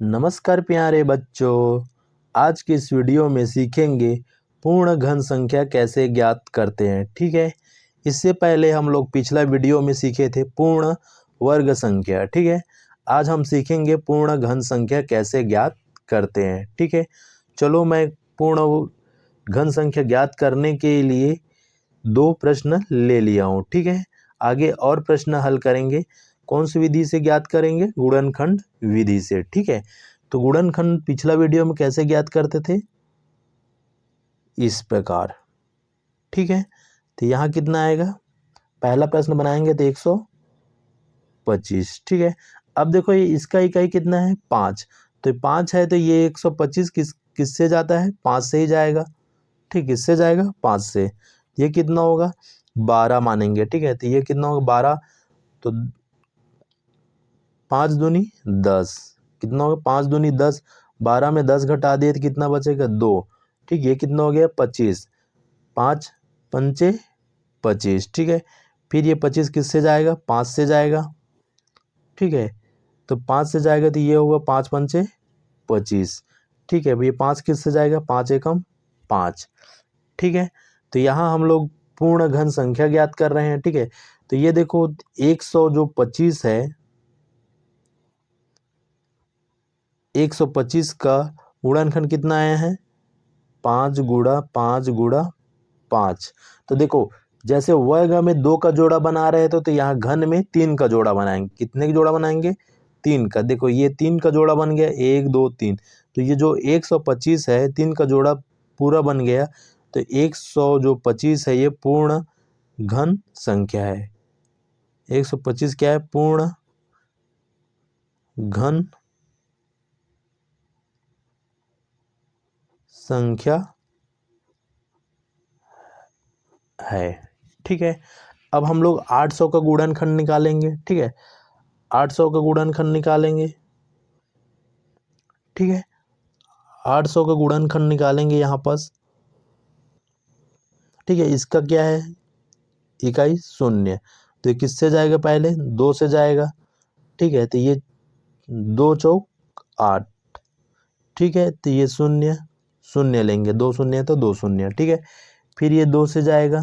नमस्कार प्यारे बच्चों। आज की इस वीडियो में सीखेंगे पूर्ण घन संख्या कैसे ज्ञात करते हैं। ठीक है, इससे पहले हम लोग पिछला वीडियो में सीखे थे पूर्ण वर्ग संख्या। ठीक है, आज हम सीखेंगे पूर्ण घन संख्या कैसे ज्ञात करते हैं। ठीक है, चलो मैं पूर्ण घन संख्या ज्ञात करने के लिए 2 प्रश्न ले लिया हूँ। ठीक है, आगे और प्रश्न हल करेंगे। कौन सी विधि से ज्ञात करेंगे? गुणनखंड विधि से। ठीक है, तो गुणनखंड पिछला वीडियो में कैसे ज्ञात करते थे? इस प्रकार। ठीक है, तो यहाँ कितना आएगा? पहला प्रश्न बनाएंगे तो 125। ठीक है, अब देखो ये इसका इकाई कितना है? 5। तो 5 है तो ये 125 किससे जाता है? 5 से ही जाएगा। ठीक, किससे जाएगा? 5 से। ये कितना होगा? 12 मानेंगे। ठीक है, तो ये कितना होगा? 12। तो 5 दूनी 10। कितना होगा? 5 दूनी 10। 12 में 10 घटा दिए तो कितना बचेगा? 2। ठीक, ये कितना हो गया? 25। 5 पंचे 25। ठीक है, फिर ये 25 किससे जाएगा? 5 से जाएगा। ठीक है, तो 5 से जाएगा तो ये होगा 5 पंचे 25। ठीक है, ये 5 किससे जाएगा? 5 एकम 5। ठीक है, तो यहाँ हम लोग पूर्ण घन संख्या ज्ञात कर रहे हैं। ठीक है, तो ये देखो 125 है, 125 का गुणनखंड कितना आया है? 5 गुणा 5 गुणा 5। तो देखो जैसे वर्ग में 2 का जोड़ा बना रहे थे तो यहाँ घन में 3 का जोड़ा बनाएंगे। कितने का जोड़ा बनाएंगे? 3 का। देखो ये 3 का जोड़ा बन गया, 1 2 3। तो ये जो 125 है 3 का जोड़ा पूरा बन गया। तो 125 है ये पूर्ण घन संख्या है। 125 क्या है? पूर्ण घन संख्या है। ठीक है, अब हम लोग 800 का गुणनखंड निकालेंगे। ठीक है, 800 का गुणनखंड निकालेंगे। ठीक है, 800 का गुणनखंड निकालेंगे यहाँ पास। ठीक है, इसका क्या है? इकाई 0। तो ये किससे जाएगा? पहले 2 से जाएगा। ठीक है, तो ये 2 चौक 8। ठीक है, तो ये 0 0 लेंगे, 2 शून्य है तो 2 शून्य। ठीक है, फिर ये 2 से जाएगा।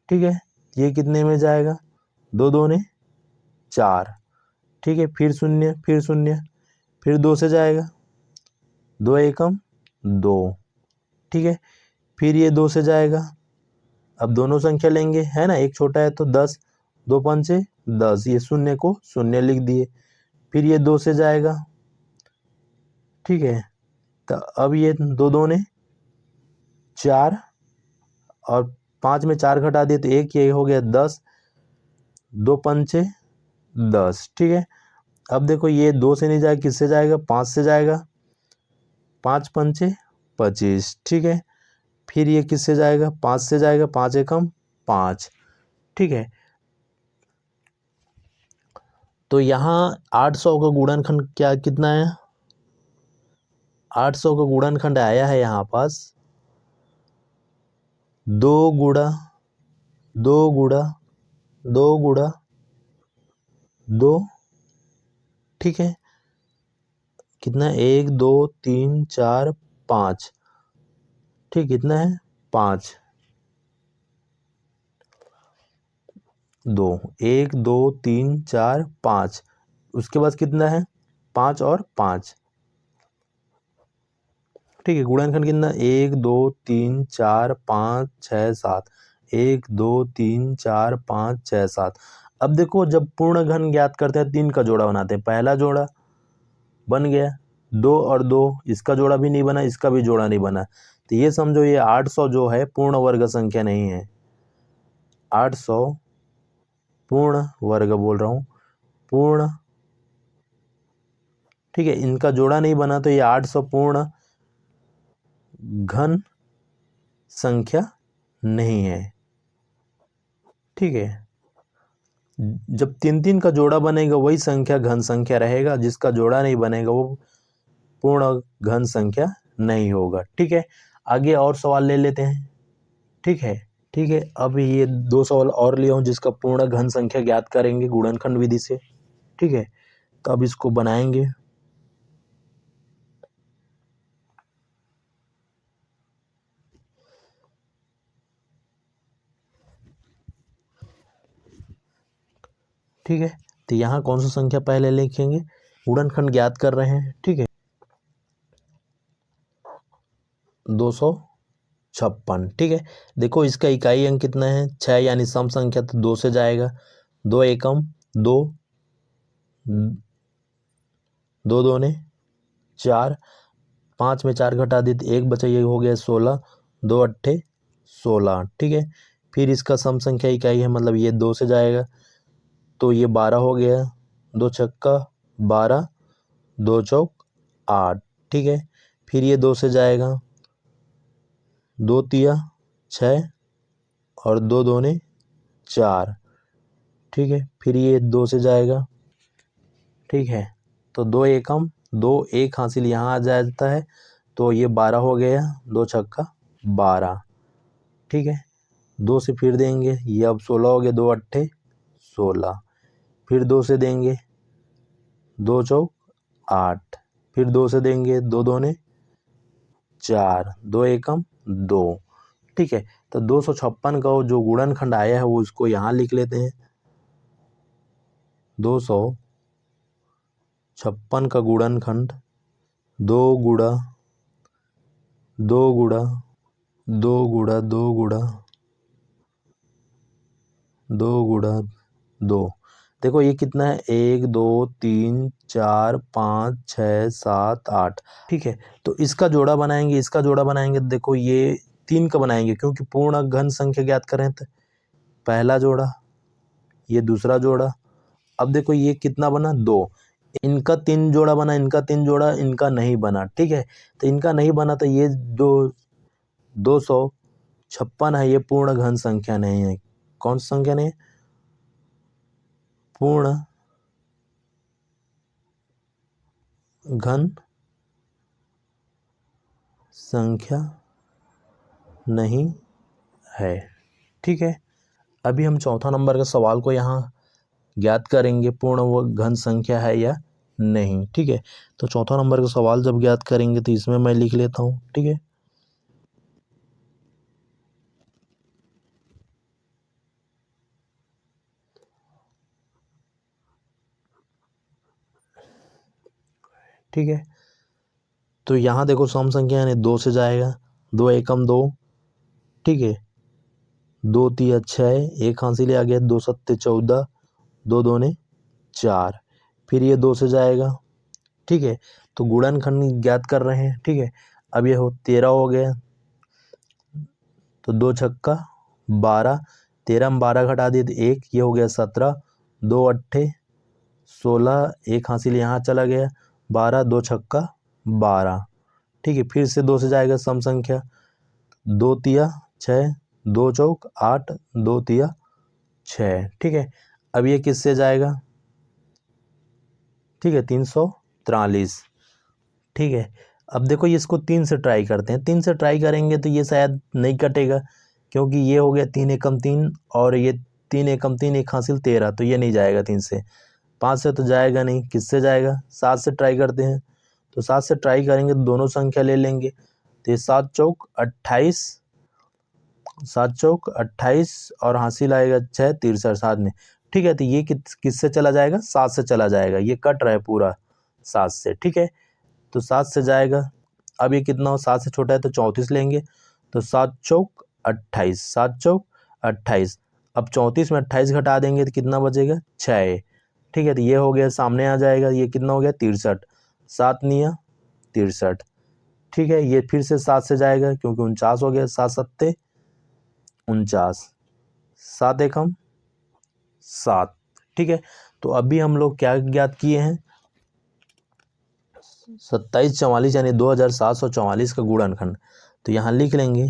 ठीक है, ये कितने में जाएगा? 2 दूने 4। ठीक है, फिर 0 फिर 0, फिर 2 से जाएगा। 2 एकम 2। ठीक है, फिर ये 2 से जाएगा। अब दोनों संख्या लेंगे, है ना, एक छोटा है तो 10। 2 पंचे 10, ये 0 को 0 लिख दिए। फिर ये 2 से जाएगा। ठीक है, तो अब ये 2 दूने 4 और 5 में 4 घटा दिए तो 1, ये हो गया 10। 2 पंचे 10। ठीक है, अब देखो ये 2 से नहीं जाएगा, किससे जाएगा? 5 से जाएगा। 5 पंचे 25। ठीक है, फिर ये किससे जाएगा? 5 से जाएगा। 5 एकम 5। ठीक है, तो यहाँ 800 का गुणनखंड क्या कितना है? 800 का गुणनखंड आया है यहाँ पास 2 गुणा 2 गुणा 2 गुणा 2। ठीक है, कितना? 1 2 3 4 5। ठीक, कितना है? 5 2 1 2 3 4 5। उसके बाद कितना है? 5 और 5। ठीक है, गुणनखंड कितना? 1 2 3 4 5 6 7। 1 2 3 4 5 6 7। अब देखो जब पूर्ण घन ज्ञात करते हैं 3 का जोड़ा बनाते हैं। पहला जोड़ा बन गया, 2 और 2, इसका जोड़ा भी नहीं बना, इसका भी जोड़ा नहीं बना। तो ये समझो ये 800 जो है पूर्ण वर्ग संख्या नहीं है। 800 पूर्ण वर्ग बोल रहा हूँ, पूर्ण। ठीक है, इनका जोड़ा नहीं बना तो ये 800 पूर्ण घन संख्या नहीं है। ठीक है, जब 3 3 का जोड़ा बनेगा वही संख्या घन संख्या रहेगा, जिसका जोड़ा नहीं बनेगा वो पूर्ण घन संख्या नहीं होगा। ठीक है, आगे और सवाल ले लेते हैं। ठीक है, ठीक है, अब ये 2 सवाल और लिया हूँ जिसका पूर्ण घन संख्या ज्ञात करेंगे गुणनखंड विधि से। ठीक है, तो अब इसको बनाएंगे। ठीक है। तो यहाँ कौन सा संख्या पहले लिखेंगे, गुणनखंड ज्ञात कर रहे हैं, ठीक है। 256, ठीक है। देखो इसका इकाई अंक कितना है, 6, यानी सम संख्या, तो 2 से जाएगा, 2 एकम 2, 2 दूने 4, 5 में 4 घटा दी तो 1 बचा, ये हो गया 16, 2 अट्ठे 16, ठीक है। फिर इसका सम संख्या इकाई है, मतलब ये 2 से जाएगा तो ये 12 हो गया, 2 छक्का 12, 2 चौक 8, ठीक है। फिर ये 2 से जाएगा, 2 तिया 6 और 2 दूने 4, ठीक है। फिर ये 2 से जाएगा, ठीक है। तो 2 एकम 2, 1 हासिल यहाँ आ जाता है, तो ये 12 हो गया, 2 छक्का 12, ठीक है। 2 से फिर देंगे, ये अब 16 हो गया, 2 अट्ठे 16, फिर 2 से देंगे, 2 चौक 8, फिर 2 से देंगे, 2 दूने 4, 2 एकम 2, ठीक है। तो 256 का जो गुणनखंड आया है वो उसको यहाँ लिख लेते हैं। 256 का गुणनखंड 2 गुणा 2 गुणा 2 गुणा 2 गुणा 2 गुणा 2, देखो ये कितना है, 1 2 3 4 5 6 7 8, ठीक है। तो इसका जोड़ा बनाएंगे, इसका जोड़ा बनाएंगे, देखो ये 3 का बनाएंगे, क्योंकि पूर्ण घन संख्या ज्ञात करें तो पहला जोड़ा, ये दूसरा जोड़ा। अब देखो ये कितना बना, 2, इनका 3 जोड़ा बना, इनका 3 जोड़ा, इनका नहीं बना, ठीक है। तो इनका नहीं बना तो ये जो 256 है ये पूर्ण घन संख्या नहीं है। कौन सी संख्या नहीं है, पूर्ण घन संख्या नहीं है, ठीक है। अभी हम चौथा नंबर के सवाल को यहाँ ज्ञात करेंगे, पूर्ण व घन संख्या है या नहीं, ठीक है। तो चौथा नंबर का सवाल जब ज्ञात करेंगे तो इसमें मैं लिख लेता हूँ, ठीक है। ठीक है, तो यहाँ देखो सम संख्या यानी 2 से जाएगा, 2 एकम 2, ठीक है, 2 तिया 6, 1 हासिल आ गया, 2 सत्ते 14, 2 दूने 4, फिर ये 2 से जाएगा, ठीक है। तो गुणनखंड ज्ञात कर रहे हैं, ठीक है। अब ये 13 हो गया, तो 2 छक्का 12, 13 में 12 घटा दिए तो 1, ये हो गया 17, 2 अट्ठे 16, 1 हासिल यहाँ चला गया, 12, 2 छक्का 12, ठीक है। फिर से 2 से जाएगा सम संख्या, 2 तिया 6, 2 चौक 8, 2 तिया 6, ठीक है। अब ये किससे जाएगा, ठीक है, 343, ठीक है। अब देखो ये इसको 3 से ट्राई करते हैं, 3 से ट्राई करेंगे तो ये शायद नहीं कटेगा, क्योंकि ये हो गया 3 एकम 3 और ये 3 एकम 3, 1 हासिल 13, तो ये नहीं जाएगा 3 से। 5 से तो जाएगा नहीं, किससे जाएगा, 7 से ट्राई करते हैं। तो 7 से ट्राई करेंगे तो दोनों संख्या ले लेंगे, तो ये 7 चौक 28, 7 चौक 28 और हासिल आएगा 6, 63 7 में, ठीक है। तो ये किससे चला जाएगा, 7 से चला जाएगा, ये कट रहा है पूरा 7 से, ठीक है। तो 7 से जाएगा, अब ये कितना हो, 7 से छोटा है तो 34 लेंगे, तो 7 चौक 28, 7 चौक 28, अब 34 में 28 घटा देंगे तो कितना बचेगा, 6, ठीक है। तो ये हो गया, सामने आ जाएगा, ये कितना हो गया 63, 7 निया 63, ठीक है। ये फिर से 7 से जाएगा, क्योंकि 49 हो गया, 7 सत्ते 49, 7 एकम 7, ठीक है। तो अभी हम लोग क्या ज्ञात किए हैं, 2744 यानी 2744 का गुणनखंड, तो यहाँ लिख लेंगे,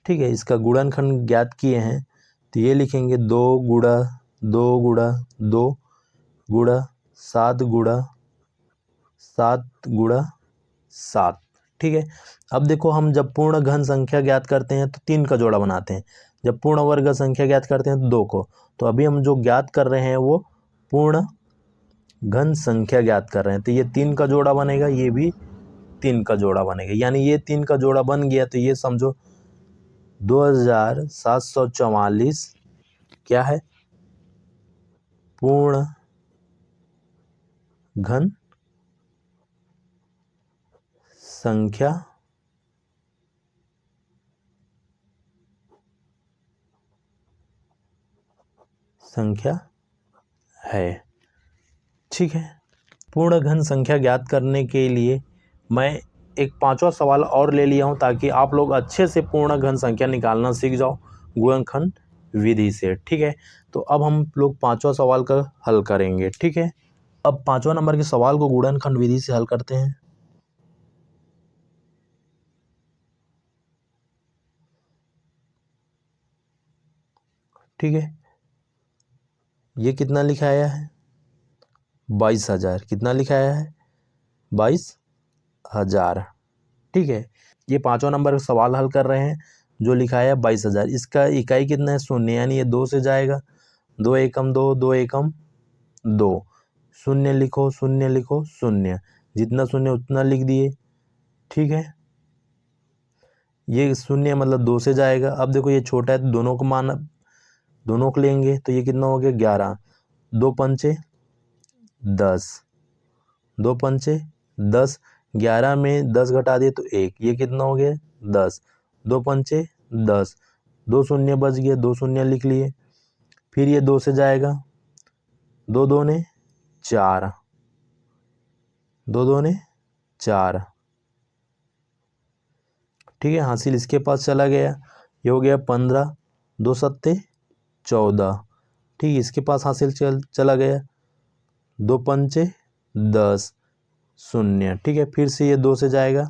ठीक है। इसका गुणनखंड ज्ञात किए हैं तो ये लिखेंगे 2 गुणा 2 गुणा 2 गुणा 7 गुणा 7 गुणा 7, ठीक है। अब देखो हम जब पूर्ण घन संख्या ज्ञात करते हैं तो 3 का जोड़ा बनाते हैं, जब पूर्ण वर्ग संख्या ज्ञात करते हैं तो 2 को। तो अभी हम जो ज्ञात कर रहे हैं वो पूर्ण घन संख्या ज्ञात कर रहे हैं, तो ये 3 का जोड़ा बनेगा, ये भी 3 का जोड़ा बनेगा, यानी ये 3 का जोड़ा बन गया, तो ये समझो 2744 क्या है? पूर्ण घन संख्या है। ठीक है, पूर्ण घन संख्या ज्ञात करने के लिए मैं एक पांचवा सवाल और ले लिया हूं ताकि आप लोग अच्छे से पूर्ण घन संख्या निकालना सीख जाओ गुणनखंड विधि से। ठीक है, तो अब हम लोग पांचवा सवाल का हल करेंगे। ठीक है, अब पांचवा नंबर के सवाल को गुणनखंड विधि से हल करते हैं। ठीक है, ये कितना लिखा आया है? 22,000। कितना लिखा आया है? 22,000। ठीक है, ये पांचवा नंबर का सवाल हल कर रहे हैं जो लिखा है 22,000। इसका इकाई कितना है? शून्य, यानी ये 2 से जाएगा। 2 एकम 2, 2 एकम 2। शून्य लिखो, शून्य लिखो, शून्य, जितना शून्य उतना लिख दिए। ठीक है, ये शून्य मतलब 2 से जाएगा। अब देखो ये छोटा है तो दोनों को लेंगे तो ये कितना हो गया? 11। 2 पंचे 10, 2 पंचे 10। 11 में 10 घटा दिए तो 1, ये कितना हो गया? 10। 2 पंचे 10, 2 शून्य बच गए, 2 शून्य लिख लिए। फिर ये 2 से जाएगा, 2 दूने 4, 2 दूने 4। ठीक है, हासिल इसके पास चला गया, ये हो गया 15। 2 सत्ते 14। ठीक, इसके पास हासिल चला गया। 2 पंचे 10, शून्य। ठीक है, फिर से ये 2 से जाएगा,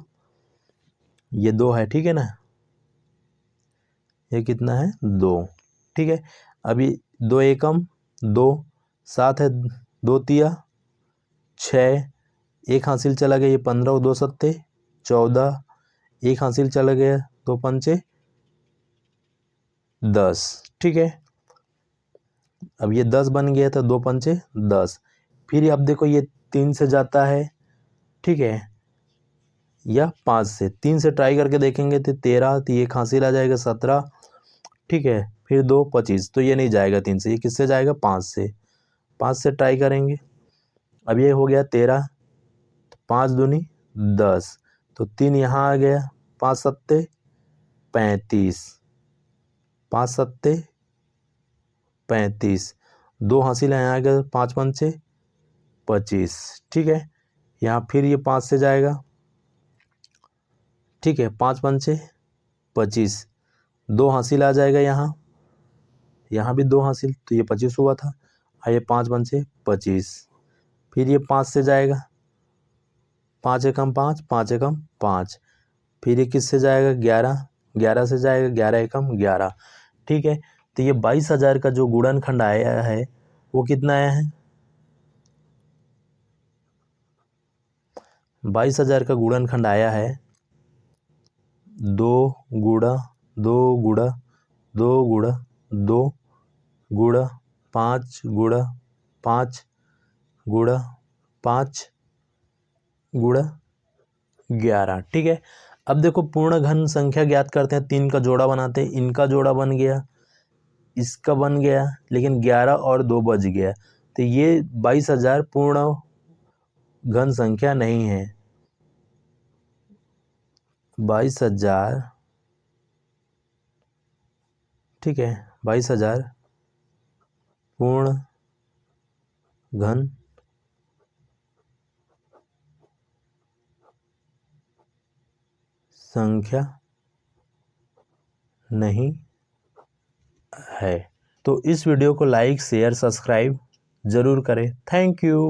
ये 2 है। ठीक है ना, ये कितना है? 2। ठीक है, अभी 2 एकम 2, 7 है, 2 तिया 6, एक हासिल चला गया, ये 15। 2 सत्ते 14, एक हासिल चला गया, 2 पंचे 10। ठीक है, अब ये 10 बन गया तो 2 पंचे 10। फिर अब देखो ये 3 से जाता है। ठीक है, या 5 से, 3 से ट्राई करके देखेंगे तो 13, तो ये हासिल आ जाएगा 17। ठीक है, फिर 2 25, तो ये नहीं जाएगा 3 से, ये किससे जाएगा? 5 से। 5 से ट्राई करेंगे। अब ये हो गया 13, 5 दूनी 10, तो 3 यहाँ आ गया। 5 सत्ते 35, 5 सत्ते 35, 2 हासिल यहाँ आ गया, 5 पंचे 25। ठीक है, यहाँ फिर ये 5 से जाएगा। ठीक है, 5 पंचे 25, 2 हासिल आ जाएगा, यहाँ भी 2 हासिल, तो ये 25 हुआ था। ये 5 पंचे 25। फिर ये 5 से जाएगा, 5 एकम 5, 5 एकम 5। फिर ये किससे जाएगा? 11, 11 से जाएगा, 11 एकम 11। ठीक है, तो ये 22,000 का जो गुणनखंड आया है वो कितना आया है? 22,000 का गुणनखंड आया है 2 गुणा 2 गुणा 2 गुणा 2 गुणा 5 गुणा 5 गुणा 5 गुणा 11। ठीक है, अब देखो पूर्ण घन संख्या ज्ञात करते हैं, 3 का जोड़ा बनाते हैं। इनका जोड़ा बन गया, इसका बन गया, लेकिन 11 और 2 बच गया, तो ये 22,000 पूर्ण घन संख्या नहीं है। 22,000, ठीक है, 22,000 पूर्ण घन संख्या नहीं है। तो इस वीडियो को लाइक शेयर सब्सक्राइब ज़रूर करें। Thank you.